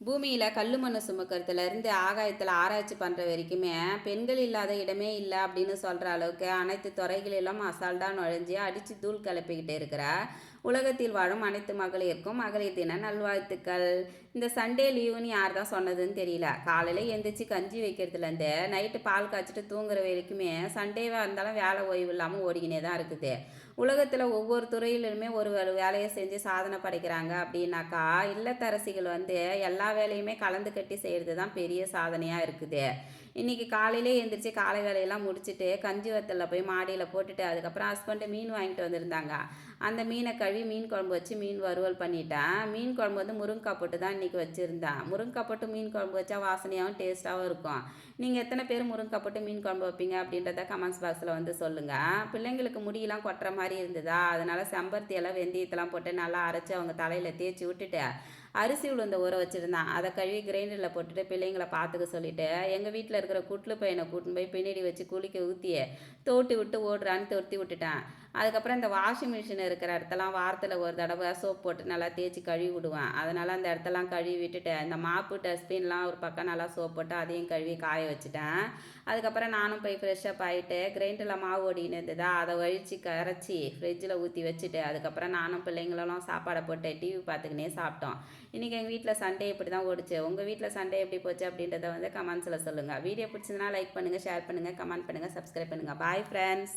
பூமியில் கல் மண்ணு சுமக்கிறதுலேருந்து ஆகாயத்தில் ஆராய்ச்சி பண்ணுற வரைக்குமே பெண்கள் இல்லாத இடமே இல்லை அப்படின்னு சொல்கிற அளவுக்கு அனைத்து துறைகளிலும் அசால்ட்டாக நுழைஞ்சி அடித்து தூள் கிளப்பிக்கிட்டு இருக்கிற உலகத்தில் வாழும் அனைத்து மகளிருக்கும் மகளிர் தின நல்வாழ்த்துக்கள். இந்த சண்டே லீவுன்னு யார் தான் சொன்னதுன்னு தெரியல. காலையில் எந்திரிச்சு கஞ்சி வைக்கிறதுலேருந்து நைட்டு பால் காய்ச்சிட்டு தூங்குற வரைக்குமே சண்டேவாக இருந்தாலும் வேலை ஓய்வு இல்லாமல் ஓடிக்கினே தான் இருக்குது. உலகத்தில் ஒவ்வொரு துறையிலுமே ஒரு வேலையை செஞ்சு சாதனை படைக்கிறாங்க அப்படின்னாக்கா, இல்லத்தரசிகள் எல்லா வேலையுமே கலந்து கட்டி செய்கிறது தான் பெரிய சாதனையாக இருக்குது. இன்றைக்கி காலையிலே எழுந்திரிச்சு காலை வேலையெல்லாம் முடிச்சுட்டு கஞ்சி வத்தலில் போய் மாடியில் போட்டுட்டு அதுக்கப்புறம் ஹஸ்பண்டு மீன் வாங்கிட்டு வந்திருந்தாங்க. அந்த மீனை கழுவி மீன் குழம்பு வச்சு மீன் வறுவல் பண்ணிட்டேன். மீன் குழம்பு முருங்கைக்காய் போட்டு தான் இன்றைக்கி வச்சுருந்தேன். முருங்கைக்காய் போட்டு மீன் குழம்பு வச்சா வாசனையாகவும் டேஸ்ட்டாகவும் இருக்கும். நீங்கள் எத்தனை பேர் முருங்கைக்காய் போட்டு மீன் குழம்பு வைப்பீங்க அப்படின்றத கமெண்ட்ஸ் பாக்ஸில் சொல்லுங்கள். பிள்ளைங்களுக்கு முடியெல்லாம் கொட்டுற மாதிரி இருந்ததா, அதனால் செம்பருத்தி எல்லாம் வெந்தயத்தெல்லாம் போட்டு நல்லா அரைச்சி அவங்க தலையில் தேய்ச்சி விட்டுட்டு அரிசி உளுந்த ஊற வச்சுருந்தேன். அதை கழுவி கிரைண்டரில் போட்டுட்டு பிள்ளைங்களை பார்த்துக்க சொல்லிவிட்டு எங்கள் வீட்டில் இருக்கிற குட்லு பையனை கூட்டின்னு போய் பின்னாடி வச்சு குளிக்க ஊற்றி தோட்டி விட்டு ஓடுறான்னு தொட்டி விட்டுட்டேன். அதுக்கப்புறம் இந்த வாஷிங் மிஷின் இருக்கிற இடத்தெல்லாம் வாரத்தில் ஒரு தடவை சோப் போட்டு நல்லா தேய்ச்சி கழுவி விடுவேன். அதனால் அந்த இடத்தெல்லாம் கழுவி விட்டுட்டு இந்த மாப்பு டஸ்ட்பின்லாம் ஒரு பக்கம் நல்லா சோப் போட்டு அதையும் கழுவி காய வச்சுட்டேன். அதுக்கப்புறம் நானும் போய் ஃப்ரெஷ்ஷப் ஆகிட்டு கிரைண்டரில் மாவு ஓடின்னு இருந்ததா அதை வழித்து கரைச்சி ஃப்ரிட்ஜில் ஊற்றி வச்சுட்டு அதுக்கப்புறம் நானும் பிள்ளைங்களெல்லாம் சாப்பாடை போட்டு டிவி பார்த்துக்கினே சாப்பிட்டோம். இன்றைக்கி எங்கள் வீட்டில் சண்டே இப்படி தான் ஓடிச்சு. உங்கள் வீட்டில் சண்டே எப்படி போச்சு அப்படின்றத கமெண்ட்ஸில் சொல்லுங்கள். வீடியோ பிடிச்சதுன்னா லைக் பண்ணுங்கள், ஷேர் பண்ணுங்கள், கமெண்ட் பண்ணுங்கள், சப்ஸ்கிரைப் பண்ணுங்கள். Bye friends.